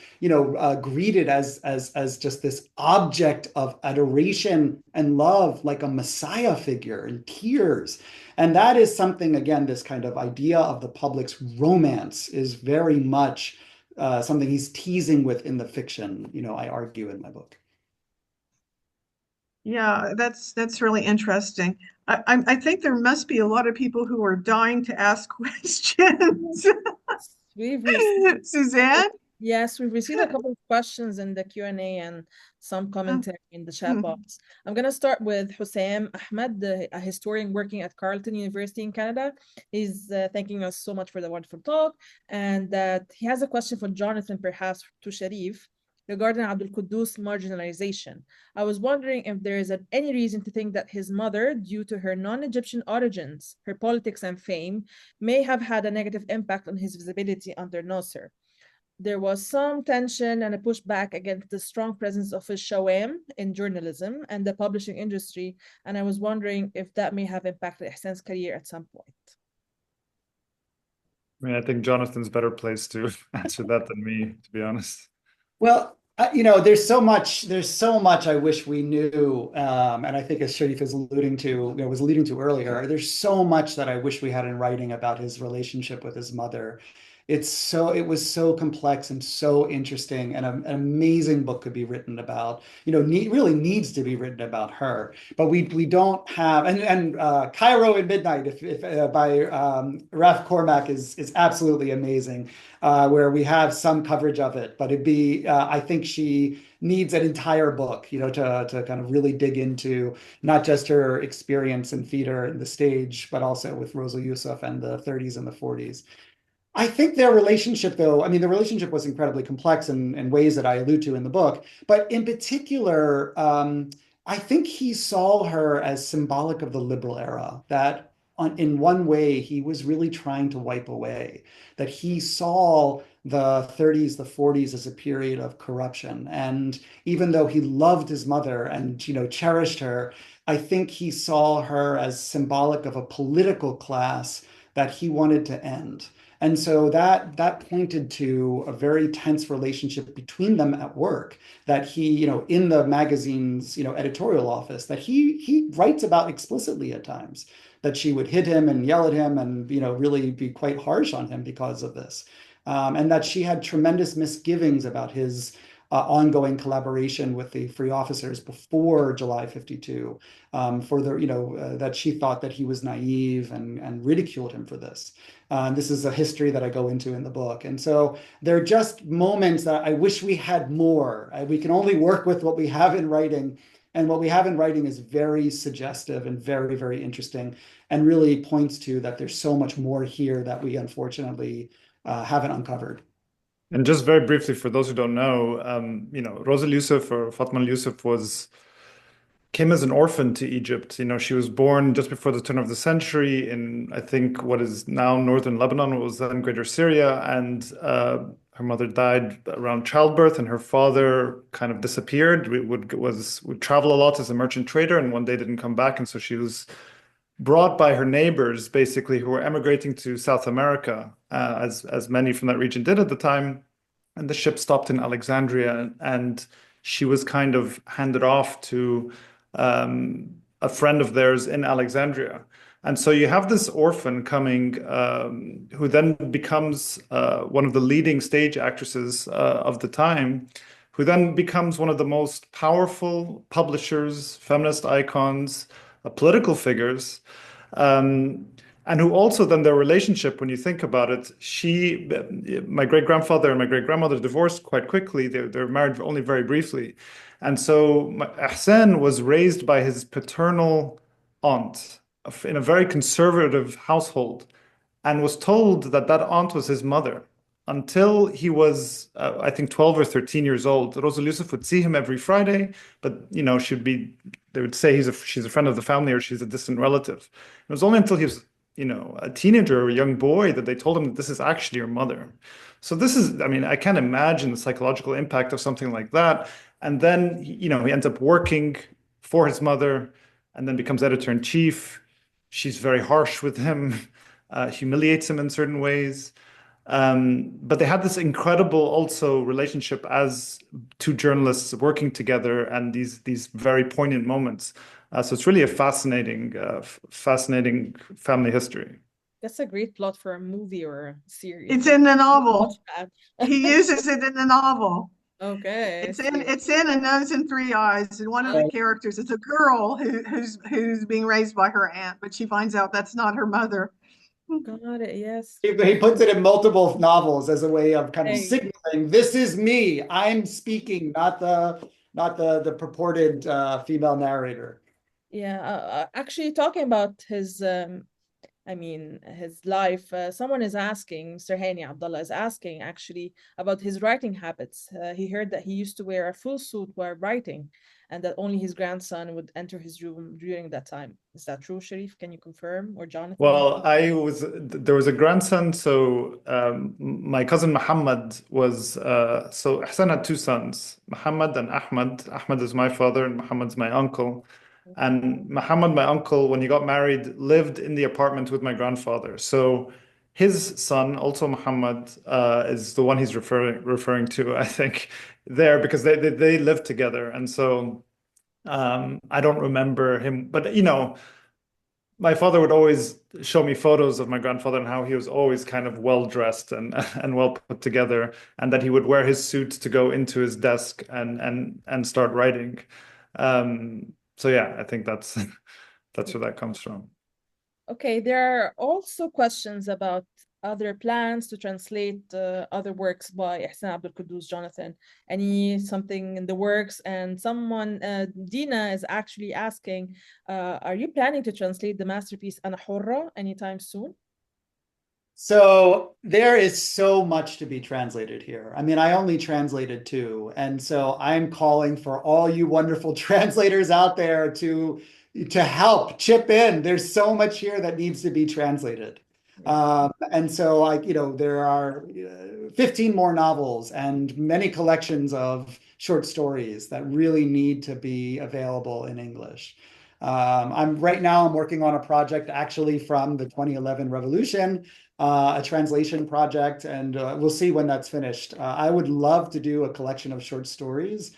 greeted as just this object of adoration and love, like a messiah figure, in tears. And that is something, again, this kind of idea of the public's romance is very much something he's teasing with in the fiction, I argue in my book. Yeah, that's really interesting. I think there must be a lot of people who are dying to ask questions. Suzanne? Yes, we've received a couple of questions in the Q&A and some commentary in the chat box. I'm going to start with Hussam Ahmed, a historian working at Carleton University in Canada. He's thanking us so much for the wonderful talk, and that he has a question for Jonathan, perhaps to Sharif. regarding Abdel Kouddous' marginalization. I was wondering if there is any reason to think that his mother, due to her non-Egyptian origins, her politics and fame, may have had a negative impact on his visibility under Nasser. There was some tension and a pushback against the strong presence of his shawam in journalism and the publishing industry, and I was wondering if that may have impacted Ihsan's career at some point. I mean, I think Jonathan's better placed to answer that than me, to be honest. Well, there's so much I wish we knew, and I think as Sharif is alluding to, was alluding to earlier, there's so much that I wish we had in writing about his relationship with his mother. It was so complex and so interesting, and an amazing book could be written about, really needs to be written about her. But we don't have, and Cairo at Midnight, if by Raf Cormac is absolutely amazing, where we have some coverage of it, but it'd be, I think she needs an entire book, to kind of really dig into not just her experience in theater and the stage, but also with al-Yusuf and the 30s and the 40s. I think their relationship, though, the relationship was incredibly complex in ways that I allude to in the book. But in particular, I think he saw her as symbolic of the liberal era, that in one way, he was really trying to wipe away, that he saw the 30s, the 40s as a period of corruption. And even though he loved his mother and, cherished her, I think he saw her as symbolic of a political class that he wanted to end. And so that pointed to a very tense relationship between them at work, that he, in the magazine's, editorial office, that he writes about explicitly at times, that she would hit him and yell at him and, really be quite harsh on him because of this. And that she had tremendous misgivings about his ongoing collaboration with the Free Officers before July 52, that she thought that he was naive and ridiculed him for this. This is a history that I go into in the book. And so there are just moments that I wish we had more. We can only work with what we have in writing. And what we have in writing is very suggestive and very, very interesting, and really points to that there's so much more here that we unfortunately haven't uncovered. And just very briefly, for those who don't know, Rosa al-Yusuf, or Fatma al-Yusuf, came as an orphan to Egypt. She was born just before the turn of the century in, I think, what is now northern Lebanon, what was then Greater Syria, and her mother died around childbirth, and her father kind of disappeared. Would travel a lot as a merchant trader, and one day didn't come back, and so she was brought by her neighbors, basically, who were emigrating to South America, as many from that region did at the time. And the ship stopped in Alexandria, and she was kind of handed off to a friend of theirs in Alexandria. And so you have this orphan coming, who then becomes one of the leading stage actresses of the time, who then becomes one of the most powerful publishers, feminist icons, political figures, and who also then their relationship, when you think about it, my great-grandfather and my great-grandmother divorced quite quickly. They're married only very briefly. And so Ihsan was raised by his paternal aunt in a very conservative household, and was told that aunt was his mother until he was, I think, 12 or 13 years old. Rosa al-Yusuf would see him every Friday, but they would say she's a friend of the family or she's a distant relative. It was only until he was, a teenager or a young boy that they told him that this is actually your mother. So this is, I can't imagine the psychological impact of something like that. And then, he ends up working for his mother and then becomes editor-in-chief. She's very harsh with him, humiliates him in certain ways. But they had this incredible also relationship as two journalists working together, and these very poignant moments. So it's really a fascinating family history. That's a great plot for a movie or a series. It's in the novel. He uses it in the novel. Okay. It's in A Nose and Three Eyes, and one of the characters is a girl who's being raised by her aunt, but she finds out that's not her mother. Got it. Yes. He puts it in multiple novels as a way of kind of signaling, this is me. I'm speaking, not the purported female narrator. Yeah. Actually, talking about his I mean, his life. Someone is asking, Mr. Hani Abdullah is asking actually about his writing habits. He heard that he used to wear a full suit while writing, and that only his grandson would enter his room during that time. Is that true, Sharif? Can you confirm? Or Jonathan, maybe? Well, there was a grandson. So my cousin Muhammad was, so Ihsan had two sons, Muhammad and Ahmad. Ahmad is my father and Muhammad's my uncle. And Muhammad, my uncle, when he got married, lived in the apartment with my grandfather. So his son, also Muhammad, is the one he's referring to, I think, there, because they lived together. And so I don't remember him, but my father would always show me photos of my grandfather and how he was always kind of well dressed and well put together, and that he would wear his suit to go into his desk and start writing. So yeah, I think that's where that comes from. Okay, there are also questions about other plans to translate other works by Ihsan Abdel Kouddous, Jonathan. Something in the works? And someone, Dina, is actually asking, are you planning to translate the masterpiece Ana Hurra anytime soon? So there is so much to be translated here. I mean, I only translated two, and so I'm calling for all you wonderful translators out there to help chip in. There's so much here that needs to be translated. And so there are 15 more novels and many collections of short stories that really need to be available in English. Right now I'm working on a project actually from the 2011 revolution, a translation project, and we'll see when that's finished. I would love to do a collection of short stories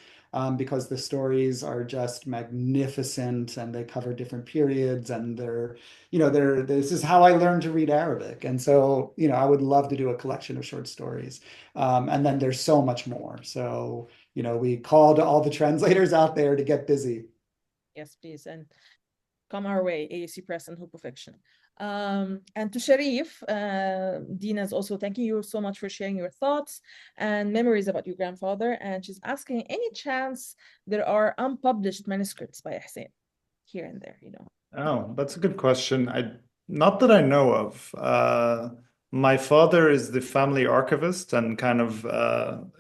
because the stories are just magnificent and they cover different periods, and this is how I learned to read Arabic. And so, I would love to do a collection of short stories. And then there's so much more. So, we call to all the translators out there to get busy. Yes, please. And come our way, AUC Press and Hoopoe Fiction. And to Sharif, Dina is also thanking you so much for sharing your thoughts and memories about your grandfather. And she's asking, any chance there are unpublished manuscripts by Ihsan here and there, Oh, that's a good question. Not that I know of. My father is the family archivist and kind of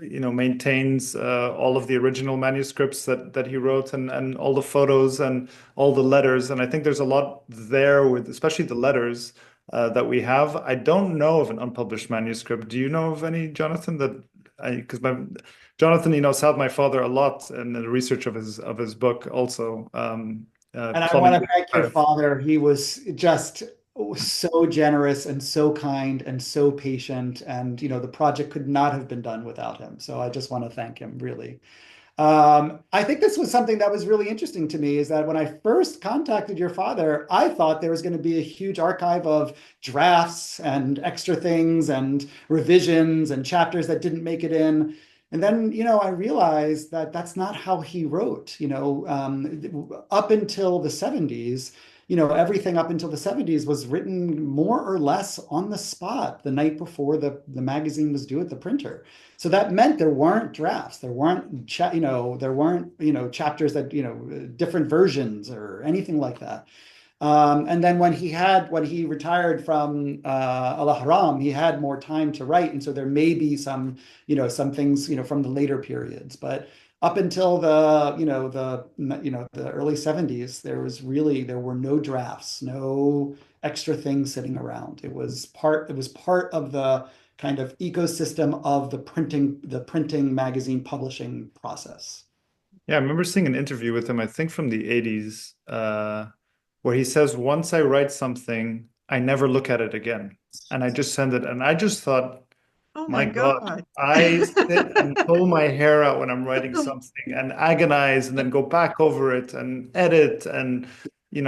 maintains all of the original manuscripts that he wrote, and all the photos and all the letters. And I think there's a lot there, with especially the letters that we have. I don't know of an unpublished manuscript. Do you know of any, Jonathan? Because Jonathan, helped my father a lot in the research of his book also. And I want to thank your father. He was just so generous and so kind and so patient. And, the project could not have been done without him. So I just want to thank him, really. I think this was something that was really interesting to me, is that when I first contacted your father, I thought there was going to be a huge archive of drafts and extra things and revisions and chapters that didn't make it in. And then, I realized that that's not how he wrote. Up until the 70s, everything up until the 70s was written more or less on the spot the night before the magazine was due at the printer. So that meant there weren't drafts, there weren't chapters that, different versions or anything like that. And then when he retired from Al-Ahram, he had more time to write. And so there may be some things, from the later periods. But up until the early 70s, there were no drafts, no extra things sitting around. It was part of the kind of ecosystem of the printing magazine publishing process. Yeah, I remember seeing an interview with him, I think from the 80s, where he says, once I write something, I never look at it again. And I just send it. And I just thought, oh my God, I sit and pull my hair out when I'm writing something and agonize, and then go back over it and edit and,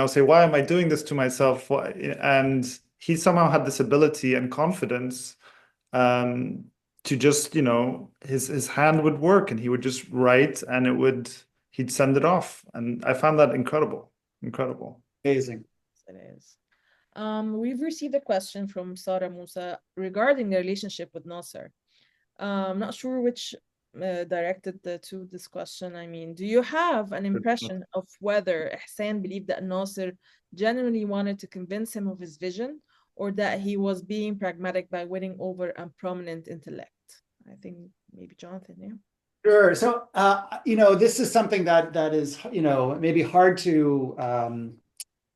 say, why am I doing this to myself? And he somehow had this ability and confidence to just, his hand would work and he would just write and he'd send it off. And I found that incredible. Amazing. It is. We've received a question from Sarah Musa regarding the relationship with Nasser. I'm not sure which directed to this question. I mean, do you have an impression of whether Ihsan believed that Nasser genuinely wanted to convince him of his vision, or that he was being pragmatic by winning over a prominent intellect? I think maybe Jonathan, yeah. Sure. So, this is something that is, maybe hard to,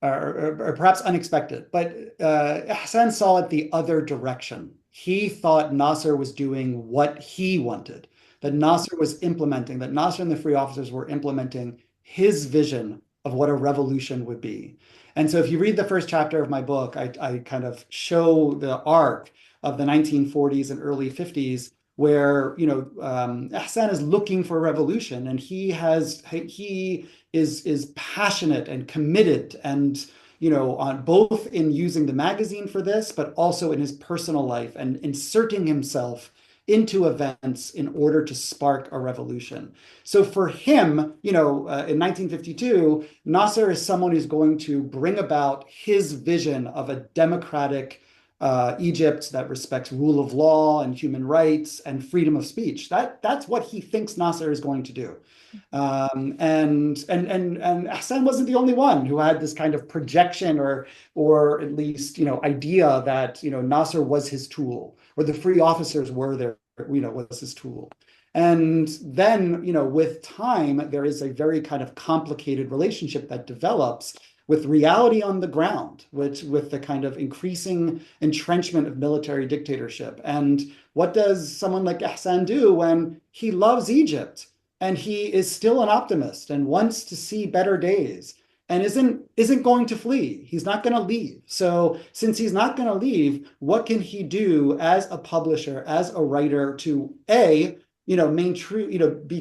or perhaps unexpected, but Ihsan saw it the other direction. He thought Nasser was doing what he wanted, that Nasser was implementing, that Nasser and the free officers were implementing his vision of what a revolution would be. And so if you read the first chapter of my book, I kind of show the arc of the 1940s and early 50s where Ihsan is looking for a revolution, and he is passionate and committed, and on both in using the magazine for this, but also in his personal life and inserting himself into events in order to spark a revolution. So for him, in 1952, Nasser is someone who's going to bring about his vision of a democratic Egypt that respects rule of law and human rights and freedom of speech. That's what he thinks Nasser is going to do. And Ihsan wasn't the only one who had this kind of projection or at least idea that Nasser was his tool, or the free officers were their was his tool. And then with time there is a very kind of complicated relationship that develops with reality on the ground, with the kind of increasing entrenchment of military dictatorship. And what does someone like Ihsan do when he loves Egypt and he is still an optimist and wants to see better days and isn't going to flee? He's not going to leave. So since he's not going to leave, what can he do as a publisher, as a writer, to be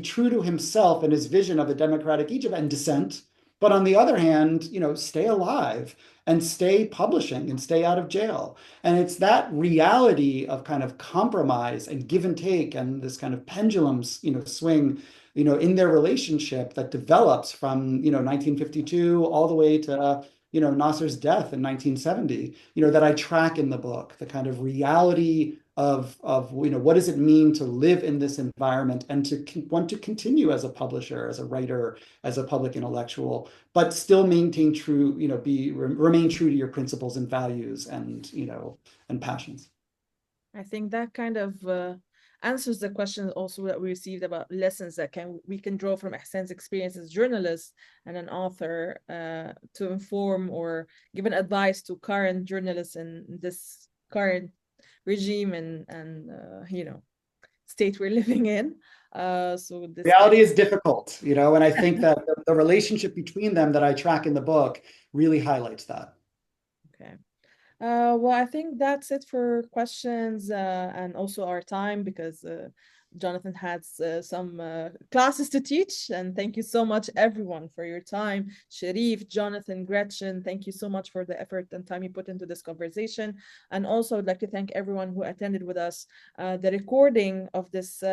true to himself and his vision of a democratic Egypt and dissent, but on the other hand, stay alive and stay publishing and stay out of jail? And it's that reality of kind of compromise and give and take and this kind of pendulum, swing, in their relationship that develops from, 1952 all the way to, Nasser's death in 1970, that I track in the book, the kind of reality of what does it mean to live in this environment and to want to continue as a publisher, as a writer, as a public intellectual, but still maintain true, remain true to your principles and values and passions. I think that kind of answers the question also that we received about lessons that we can draw from Ihsan's experience as a journalist and an author to inform or give an advice to current journalists in this current regime and state we're living in. So this reality is difficult, and I think that the relationship between them that I track in the book really highlights that. Okay. Well, I think that's it for questions and also our time, because Jonathan has some classes to teach. And thank you so much, everyone, for your time. Sharif, Jonathan, Gretchen, thank you so much for the effort and time you put into this conversation. And also, I'd like to thank everyone who attended with us. The recording of this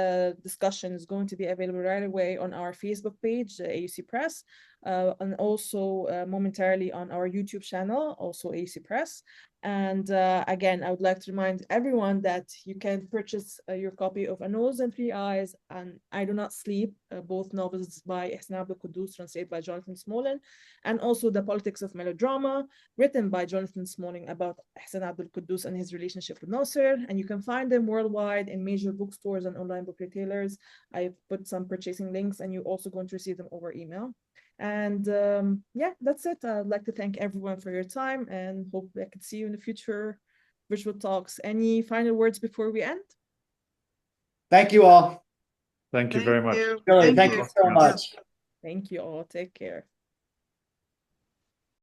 discussion is going to be available right away on our Facebook page, AUC Press, and also momentarily on our YouTube channel, also AUC Press. And again, I would like to remind everyone that you can purchase your copy of A Nose and Three Eyes and I Do Not Sleep, both novels by Ihsan Abdel Kouddous, translated by Jonathan Smolin, and also The Politics of Melodrama, written by Jonathan Smolin, about Ihsan Abdel Kouddous and his relationship with Nasser. And you can find them worldwide in major bookstores and online book retailers. I've put some purchasing links, and you're also going to receive them over email. And yeah, that's it. I'd like to thank everyone for your time and hope I could see you in the future virtual talks. Any final words before we end? Thank you all. Thank you very much. Thank you so much. Thank you all. Take care.